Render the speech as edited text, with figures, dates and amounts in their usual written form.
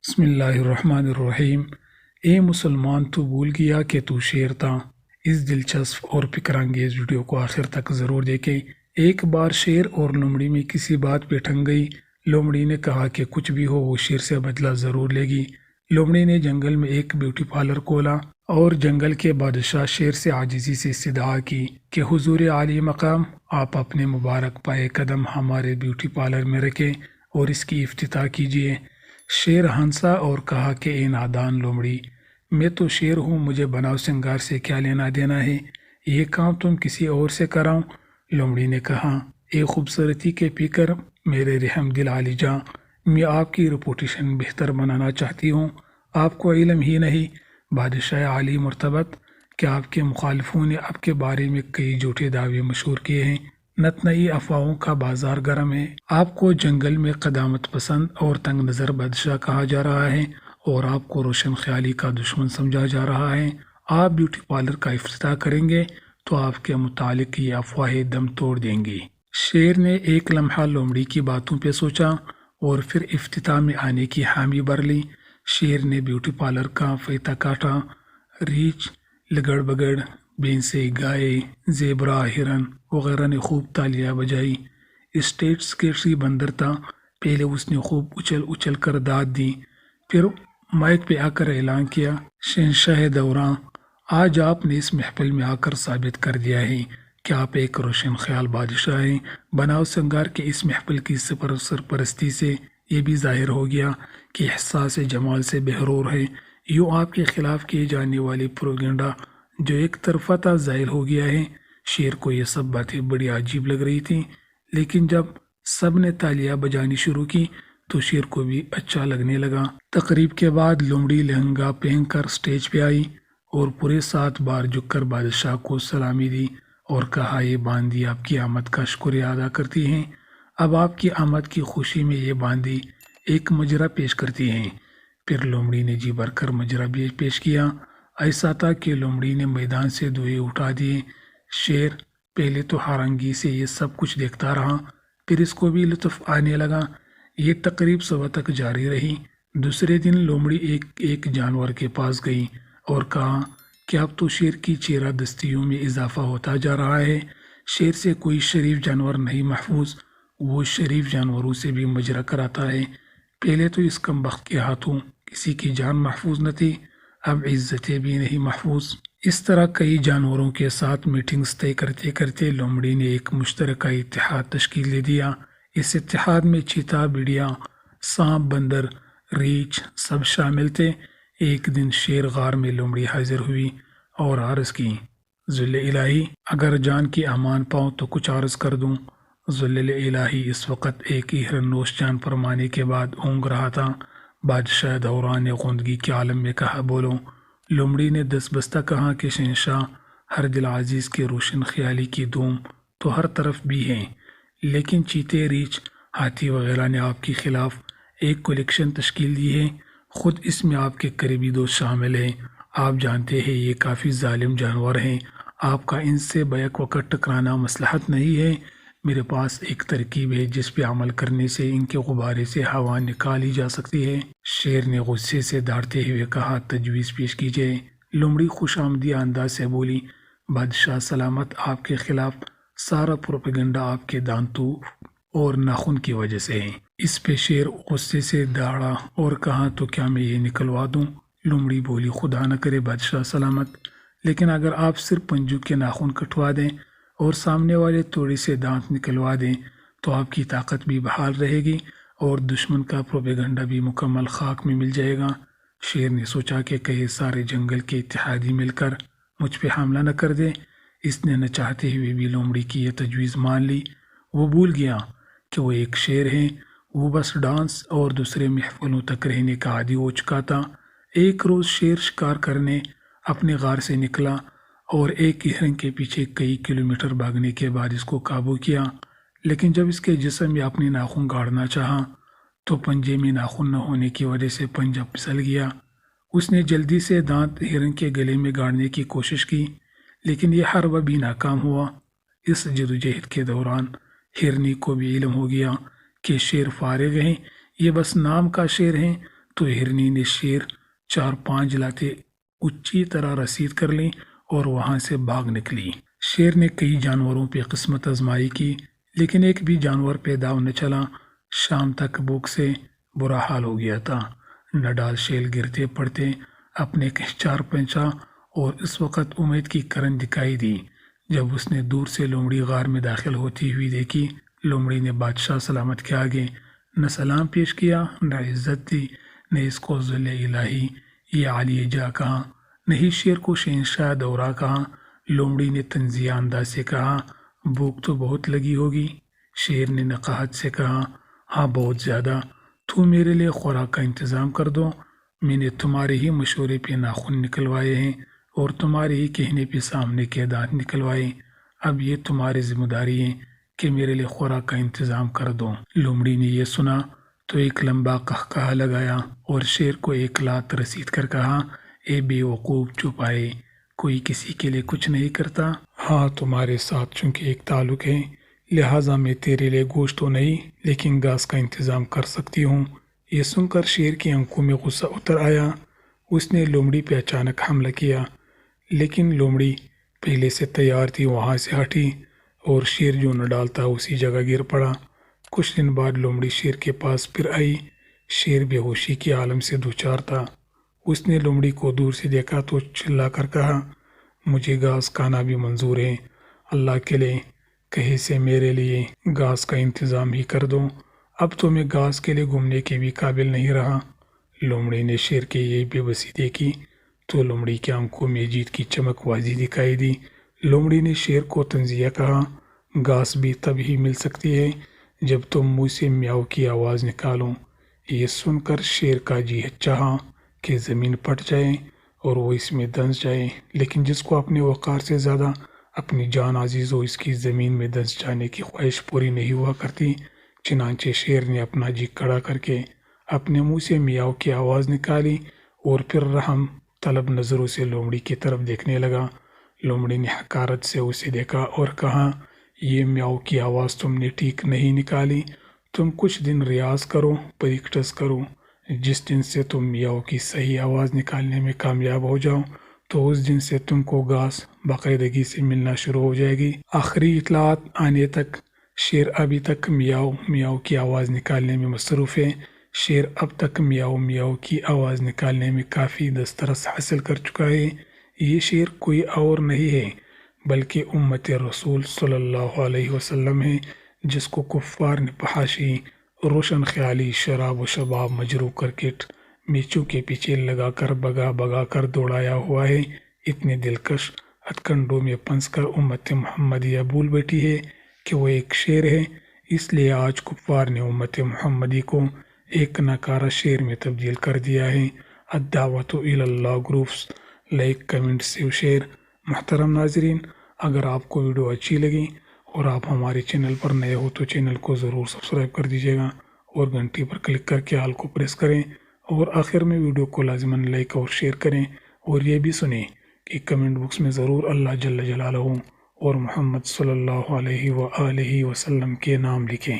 بسم اللہ الرحمن الرحیم۔ اے مسلمان، تو بھول گیا کہ تو شیر تھا۔ اس دلچسپ اور فکر انگیز ویڈیو کو آخر تک ضرور دیکھیں۔ ایک بار شیر اور لومڑی میں کسی بات پہ ٹھن گئی۔ لومڑی نے کہا کہ کچھ بھی ہو وہ شیر سے بدلہ ضرور لے گی۔ لومڑی نے جنگل میں ایک بیوٹی پارلر کھولا اور جنگل کے بادشاہ شیر سے عاجزی سے استدعا کی کہ حضور عالی مقام، آپ اپنے مبارک پائے قدم ہمارے بیوٹی پارلر میں رکھیں اور اس کی افتتاح کیجیے۔ شیر ہنسا اور کہا کہ اے نادان لومڑی، میں تو شیر ہوں، مجھے بناؤ سنگار سے کیا لینا دینا ہے؟ یہ کام تم کسی اور سے کراؤ۔ لومڑی نے کہا، اے خوبصورتی کے پیکر، میرے رحم دل عالی جاں، میں آپ کی ریپوٹیشن بہتر بنانا چاہتی ہوں۔ آپ کو علم ہی نہیں بادشاہ عالی مرتبت کہ آپ کے مخالفوں نے آپ کے بارے میں کئی جھوٹے دعوے مشہور کیے ہیں۔ نت نئی افواہوں کا بازار گرم ہے۔ آپ کو جنگل میں قدامت پسند اور تنگ نظر بادشاہ کہا جا رہا ہے اور آپ کو روشن خیالی کا دشمن سمجھا جا رہا ہے۔ آپ بیوٹی پارلر کا افتتاح کریں گے تو آپ کے متعلق یہ افواہیں دم توڑ دیں گی۔ شیر نے ایک لمحہ لومڑی کی باتوں پہ سوچا اور پھر افتتاح میں آنے کی حامی بھر لی۔ شیر نے بیوٹی پارلر کا فیتہ کاٹا، ریچھ، لگڑ بگڑ، بھینسیں، گائے، زیبرا، ہرن وغیرہ نے خوب تالیاں بجائی۔ اسٹیٹ سیکریٹری بندر تھا، پہلے اس نے خوب اچھل اچھل کر داد دی، پھر مائک پہ آ کر اعلان کیا، شہنشاہ دوران، آج آپ نے اس محفل میں آ کر ثابت کر دیا ہے کہ آپ ایک روشن خیال بادشاہ ہیں۔ بناؤ سنگار کے اس محفل کی سرپرستی سے یہ بھی ظاہر ہو گیا کہ احساس جمال سے بہرور ہے۔ یوں آپ کے خلاف کیے جانے والی پروپیگنڈا جو ایک طرفہ تھا ظاہر ہو گیا ہے۔ شیر کو یہ سب باتیں بڑی عجیب لگ رہی تھیں، لیکن جب سب نے تالیاں بجانی شروع کی تو شیر کو بھی اچھا لگنے لگا۔ تقریب کے بعد لومڑی لہنگا پہن کر سٹیج پہ آئی اور پورے 7 بار جھک کر بادشاہ کو سلامی دی اور کہا، یہ باندی آپ کی آمد کا شکریہ ادا کرتی ہیں۔ اب آپ کی آمد کی خوشی میں یہ باندی ایک مجرا پیش کرتی ہیں۔ پھر لومڑی نے جی بھر کر مجرا بھی پیش کیا۔ ایسا تھا کہ لومڑی نے میدان سے دھوئے اٹھا دیے۔ شیر پہلے تو حیرانگی سے یہ سب کچھ دیکھتا رہا، پھر اس کو بھی لطف آنے لگا۔ یہ تقریب صبح تک جاری رہی۔ دوسرے دن لومڑی ایک جانور کے پاس گئی اور کہا کہ اب تو شیر کی چیرہ دستیوں میں اضافہ ہوتا جا رہا ہے۔ شیر سے کوئی شریف جانور نہیں محفوظ، وہ شریف جانوروں سے بھی مجرا کراتا ہے۔ پہلے تو اس کمبخت کے ہاتھوں کسی کی جان محفوظ نہ تھی، اب عزتیں بھی نہیں محفوظ۔ اس طرح کئی جانوروں کے ساتھ میٹنگز طے کرتے کرتے لومڑی نے ایک مشترکہ اتحاد تشکیل دے دیا۔ اس اتحاد میں چیتا، بھیڑیا، سانپ، بندر، ریچھ سب شامل تھے۔ ایک دن شیر غار میں لومڑی حاضر ہوئی اور عرض کی، ذل الہی، اگر جان کی امان پاؤں تو کچھ عرض کر دوں۔ ذل الہی اس وقت ایک ہرن نوش جان فرمانے کے بعد اونگ رہا تھا۔ بادشاہ دوران نے غندگی کے عالم میں کہا، بولو۔ لومڑی نے دست بستہ کہا کہ شہنشاہ، ہر دل عزیز کے روشن خیالی کی دھوم تو ہر طرف بھی ہے، لیکن چیتے، ریچھ، ہاتھی وغیرہ نے آپ کے خلاف ایک کولیکشن تشکیل دی ہے۔ خود اس میں آپ کے قریبی دوست شامل ہیں۔ آپ جانتے ہیں یہ کافی ظالم جانور ہیں، آپ کا ان سے بیک وقت ٹکرانا مصلحت نہیں ہے۔ میرے پاس ایک ترکیب ہے جس پہ عمل کرنے سے ان کے غبارے سے ہوا نکالی جا سکتی ہے۔ شیر نے غصے سے دھاڑتے ہوئے کہا، تجویز پیش کیجیے۔ لومڑی خوش آمدید انداز سے بولی، بادشاہ سلامت، آپ کے خلاف سارا پروپیگنڈا آپ کے دانتوں اور ناخن کی وجہ سے ہے۔ اس پہ شیر غصے سے دھاڑا اور کہا، تو کیا میں یہ نکلوا دوں؟ لومڑی بولی، خدا نہ کرے بادشاہ سلامت، لیکن اگر آپ صرف پنجوں کے ناخن کٹوا دیں اور سامنے والے توڑے سے دانت نکلوا دیں تو آپ کی طاقت بھی بحال رہے گی اور دشمن کا پروپیگنڈا بھی مکمل خاک میں مل جائے گا۔ شیر نے سوچا کہ کہیں سارے جنگل کے اتحادی مل کر مجھ پہ حملہ نہ کر دے۔ اس نے نہ چاہتے ہوئے بھی لومڑی کی یہ تجویز مان لی۔ وہ بھول گیا کہ وہ ایک شیر ہے، وہ بس ڈانس اور دوسرے محفلوں تک رہنے کا عادی ہو چکا تھا۔ ایک روز شیر شکار کرنے اپنے غار سے نکلا اور ایک ہرن کے پیچھے کئی کلومیٹر بھاگنے کے بعد اس کو قابو کیا، لیکن جب اس کے جسم میں اپنے ناخن گاڑنا چاہا تو پنجے میں ناخن نہ ہونے کی وجہ سے پنجہ پھسل گیا۔ اس نے جلدی سے دانت ہرن کے گلے میں گاڑنے کی کوشش کی، لیکن یہ حربہ بھی ناکام ہوا۔ اس جدوجہد کے دوران ہرنی کو بھی علم ہو گیا کہ شیر فارغ ہیں، یہ بس نام کا شیر ہیں، تو ہرنی نے شیر 4-5 لاتے اچھی طرح رسید کر لی اور وہاں سے بھاگ نکلی۔ شیر نے کئی جانوروں پہ قسمت آزمائی کی لیکن ایک بھی جانور پیدا نہ چلا۔ شام تک بھوک سے برا حال ہو گیا تھا۔ نڈال شیل گرتے پڑتے اپنے چار پہنچا اور اس وقت امید کی کرن دکھائی دی۔ جب اس نے دور سے لومڑی غار میں داخل ہوتی ہوئی دیکھی، لومڑی نے بادشاہ سلامت کے آگے نہ سلام پیش کیا، نہ عزت دی، نہ اس کو ذل الہی یا علی جا کہا، نہ ہی شیر کو شہنشاہ دورہ کہا۔ لومڑی نے طنزیہ انداز سے کہا، بھوک تو بہت لگی ہوگی۔ شیر نے نقاہت سے کہا، ہاں بہت زیادہ۔ تو میرے لیے خوراک کا انتظام کر دو۔ میں نے تمہارے ہی مشورے پہ ناخن نکلوائے ہیں اور تمہارے ہی کہنے پہ سامنے کے دانت نکلوائے۔ اب یہ تمہاری ذمہ داری ہے کہ میرے لیے خوراک کا انتظام کر دو۔ لومڑی نے یہ سنا تو ایک لمبا قہقہہ لگایا اور شیر کو ایک لات رسید کر کہا، اے بے وقوف چپ آئے، کوئی کسی کے لیے کچھ نہیں کرتا۔ ہاں تمہارے ساتھ چونکہ ایک تعلق ہے لہٰذا میں تیرے لیے گوشت تو نہیں لیکن گھاس کا انتظام کر سکتی ہوں۔ یہ سن کر شیر کی آنکھوں میں غصہ اتر آیا۔ اس نے لومڑی پہ اچانک حملہ کیا لیکن لومڑی پہلے سے تیار تھی، وہاں سے ہٹی اور شیر جو نہ ڈالتا اسی جگہ گر پڑا۔ کچھ دن بعد لومڑی شیر کے پاس پھر آئی۔ شیر بے ہوشی کے عالم سے دوچار تھا۔ اس نے لومڑی کو دور سے دیکھا تو چلا کر کہا، مجھے گھاس کھانا بھی منظور ہے، اللہ کے لیے کہیں سے میرے لیے گھاس کا انتظام ہی کر دو، اب تو میں گھاس کے لیے گھومنے کے بھی قابل نہیں رہا۔ لومڑی نے شیر کے یہ بے بسی دیکھی تو لومڑی کی آنکھوں میں جیت کی چمک واضح دکھائی دی۔ لومڑی نے شیر کو طنزیہ کہا، گھاس بھی تب ہی مل سکتی ہے جب تم منہ سے میاؤ کی آواز نکالو۔ یہ سن کر شیر کا جی چاہا کہ زمین پھٹ جائے اور وہ اس میں دھنس جائے، لیکن جس کو اپنے وقار سے زیادہ اپنی جان عزیز ہو اس کی زمین میں دھنس جانے کی خواہش پوری نہیں ہوا کرتی۔ چنانچہ شیر نے اپنا جی کھڑا کر کے اپنے منہ سے میاؤ کی آواز نکالی اور پھر رحم طلب نظروں سے لومڑی کی طرف دیکھنے لگا۔ لومڑی نے حقارت سے اسے دیکھا اور کہا، یہ میاؤ کی آواز تم نے ٹھیک نہیں نکالی، تم کچھ دن ریاض کرو، پریکٹس کرو، جس دن سے تم میاؤ کی صحیح آواز نکالنے میں کامیاب ہو جاؤ تو اس دن سے تم کو گھاس باقاعدگی سے ملنا شروع ہو جائے گی۔ آخری اطلاعات آنے تک شیر ابھی تک میاؤ میاؤ کی آواز نکالنے میں مصروف ہے۔ شیر اب تک میاؤ میاؤ کی آواز نکالنے میں کافی دسترس حاصل کر چکا ہے۔ یہ شیر کوئی اور نہیں ہے بلکہ امت رسول صلی اللہ علیہ وسلم ہے، جس کو کفار نے فحاشی، روشن خیالی، شراب و شباب، مجروح کرکٹ میچوں کے پیچھے لگا کر بگا کر دوڑایا ہوا ہے۔ اتنے دلکش ہتھ کنڈوں میں پھنس کر امت محمدیہ بھول بیٹھی ہے کہ وہ ایک شیر ہے۔ اس لیے آج کفار نے امت محمدی کو ایک ناکارہ شیر میں تبدیل کر دیا ہے۔ الدعوۃ الی اللہ groups, like, comment, save, share. محترم ناظرین، اگر آپ کو ویڈیو اچھی لگی اور آپ ہمارے چینل پر نئے ہو تو چینل کو ضرور سبسکرائب کر دیجیے گا اور گھنٹی پر کلک کر کے آل کو پریس کریں اور آخر میں ویڈیو کو لازماً لائک اور شیئر کریں، اور یہ بھی سنیں کہ کمنٹ باکس میں ضرور اللہ جل جلالہ اور محمد صلی اللہ علیہ وآلہ وسلم کے نام لکھیں۔